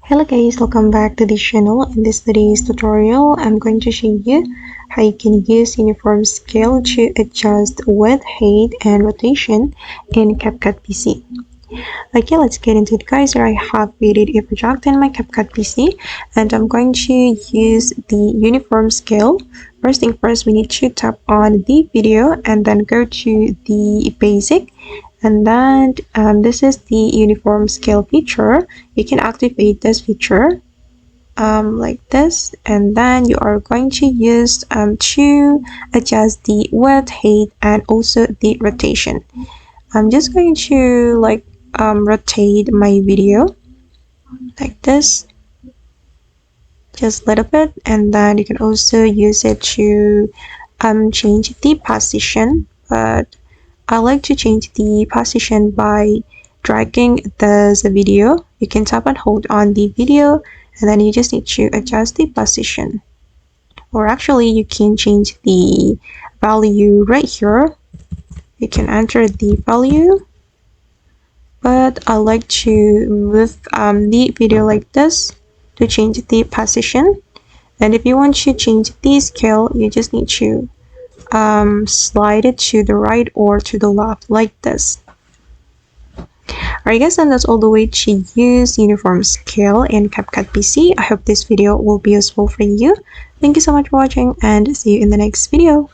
Hello guys, welcome back to the channel. In this today's tutorial, I'm going to show you how you can use uniform scale to adjust width, height, and rotation in CapCut PC. Okay, let's get into it guys. Here I have created a project in my CapCut PC and I'm going to use the uniform scale. First thing first, we need to tap on the video and then go to the basic, and then this is the uniform scale feature. You can activate this feature like this, and then you are going to use to adjust the width, height, and also the rotation. I'm just going to rotate my video like this, just a little bit, and then you can also use it to change the position, but I like to change the position by dragging this video. You can tap and hold on the video and then you just need to adjust the position, or actually you can change the value right here. You can enter the value, but I like to move the video like this to change the position. And if you want to change the scale, you just need to slide it to the right or to the left like this. Alright guys, and that's all the way to use uniform scale in CapCut PC. I hope this video will be useful for you. Thank you so much for watching and see you in the next video.